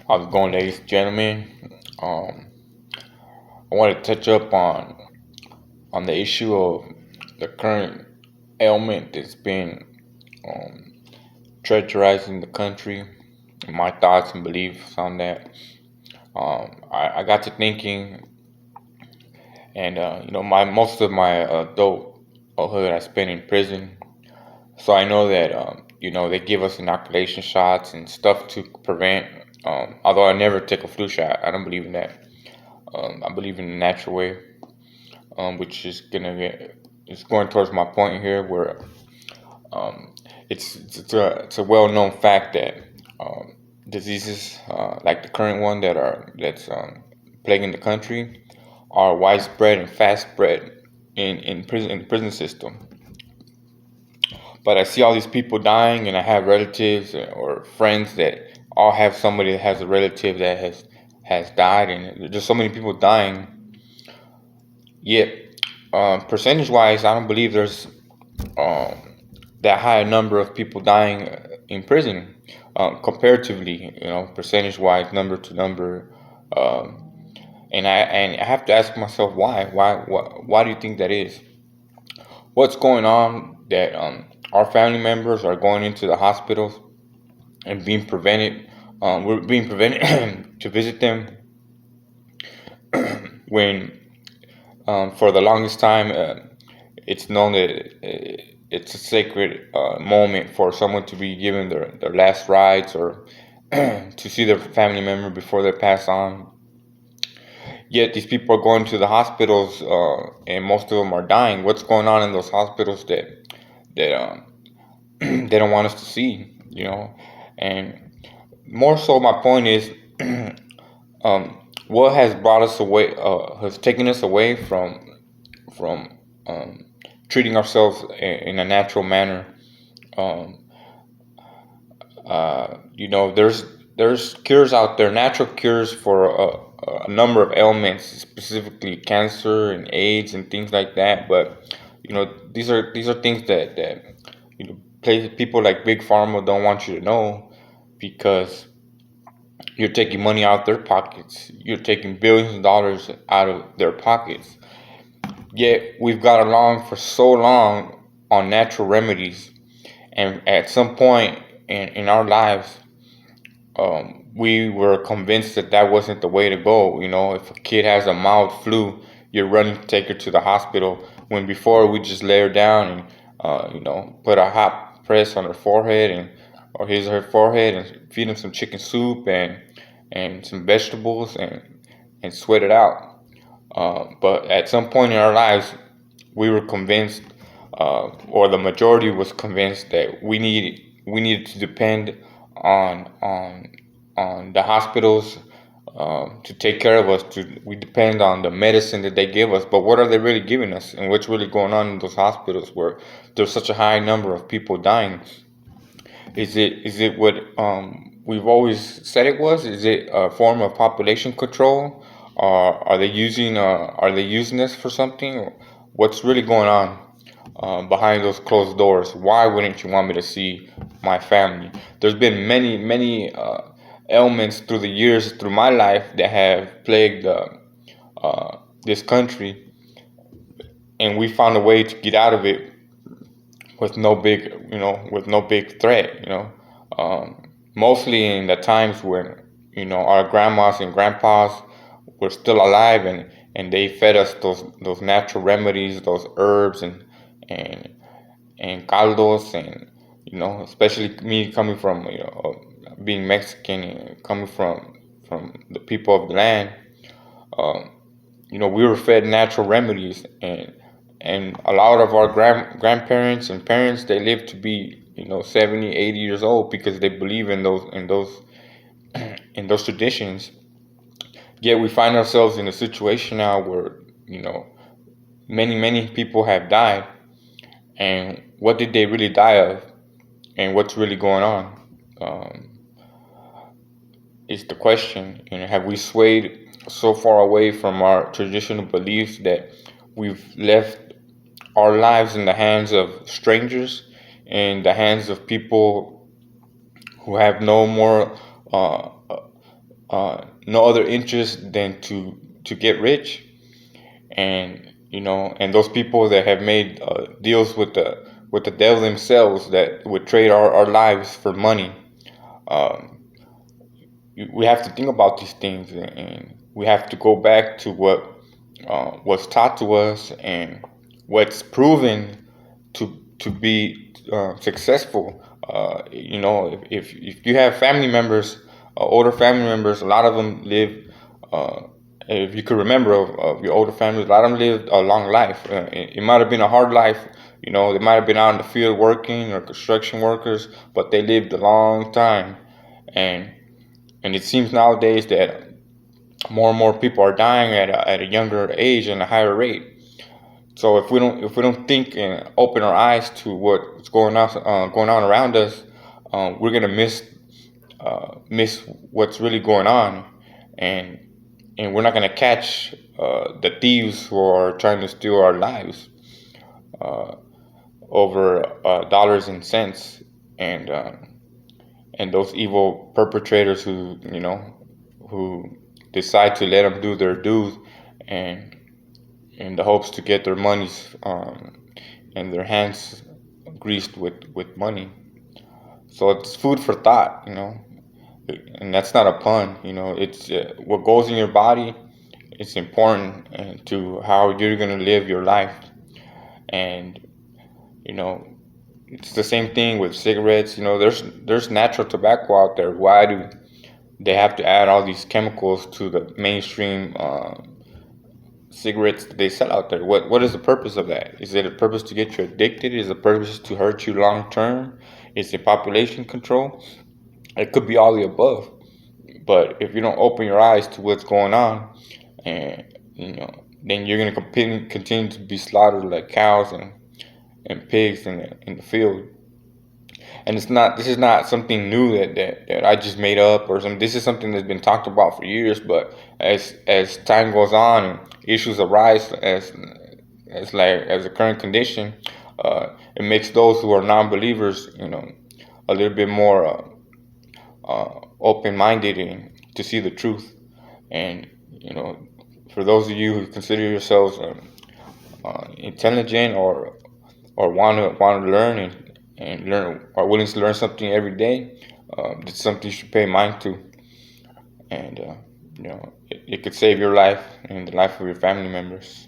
How's it going, ladies and gentlemen? I want to touch up on the issue of the current ailment that's been um, terrorizing the country. And my thoughts and beliefs on that. I got to thinking, and my most of my adulthood I spent in prison, so I know that they give us inoculation shots and stuff to prevent. Although I never take a flu shot, I don't believe in that. I believe in the natural way, which is it's going towards my point here, where um, it's a well known fact that diseases like the current one that's plaguing the country are widespread and fast spread in the prison system. But I see all these people dying, and I have relatives or friends that all have somebody that has a relative that has died, and there's just so many people dying. Yet, percentage wise, I don't believe there's um, that high a number of people dying in prison. Comparatively, percentage wise, number to number, um, and I have to ask myself why. Why do you think that is? What's going on that our family members are going into the hospitals and being prevented? We're being prevented to visit them when, for the longest time, it's known that it's a sacred moment for someone to be given their last rites or to see their family member before they pass on. Yet these people are going to the hospitals, and most of them are dying. What's going on in those hospitals that they don't want us to see? And more so, my point is, what has brought us away, has taken us away from treating ourselves in a natural manner. Um, there's cures out there, natural cures for a number of ailments, specifically cancer and AIDS and things like that. But these are things that people like Big Pharma don't want you to know, because you're taking money out of their pockets. You're taking billions of dollars out of their pockets. Yet we've got along for so long on natural remedies, and at some point in our lives, we were convinced that that wasn't the way to go. If a kid has a mild flu, you're running to take her to the hospital. When before we just lay her down and put a hot press on her forehead or his or her forehead and feed him some chicken soup and some vegetables and sweat it out. But at some point in our lives, we were convinced, or the majority was convinced, that we needed to depend on the hospitals to take care of us. We depend on the medicine that they give us, but what are they really giving us, and what's really going on in those hospitals where there's such a high number of people dying? Is it what we've always said it was? Is it a form of population control? Are they using this for something? What's really going on behind those closed doors? Why wouldn't you want me to see my family? There's been many ailments through the years, through my life, that have plagued this country, and we found a way to get out of it with no big threat. Mostly in the times when our grandmas and grandpas were still alive, and they fed us those natural remedies, those herbs and and caldos, and especially me coming from being Mexican and coming from the people of the land. um, we were fed natural remedies, and a lot of our grandparents and parents, they lived to be 70, 80 years old, because they believe in those traditions. Yet we find ourselves in a situation now where many people have died, and what did they really die of, and what's really going on, is the question. Have we swayed so far away from our traditional beliefs that we've left our lives in the hands of strangers, in the hands of people who have no more uh, no other interest than to get rich. And and those people that have made deals with the devil themselves, that would trade our lives for money. um, we have to think about these things, and we have to go back to what was taught to us and what's proven to be successful. If you have family members, older family members, a lot of them live. Uh, if you could remember of your older families, a lot of them lived a long life. It might have been a hard life. They might have been out in the field working or construction workers, but they lived a long time. And it seems nowadays that more and more people are dying at a younger age and a higher rate. So if we don't think and open our eyes to what's going on around us, we're gonna miss what's really going on, and we're not gonna catch the thieves who are trying to steal our lives uh, over dollars and cents, and those evil perpetrators who decide to let them do their dues, and in the hopes to get their monies, and their hands greased with money. So it's food for thought, and that's not a pun. It's what goes in your body. It's important to how you're gonna live your life, and you know it's the same thing with cigarettes. There's natural tobacco out there. Why do they have to add all these chemicals to the mainstream cigarettes that they sell out there? What is the purpose of that? Is it a purpose to get you addicted? Is it a purpose to hurt you long term? Is it population control? It could be all the above. But if you don't open your eyes to what's going on, and then you're gonna continue to be slaughtered like cows and pigs in the field. And this is not something new that I just made up or something. This is something that's been talked about for years. But as time goes on and issues arise as a current condition, it makes those who are non-believers, a little bit more open-minded and to see the truth. And for those of you who consider yourselves intelligent, or want to learn and learn, are willing to learn something every day, it's something you should pay mind to. And it could save your life and the life of your family members.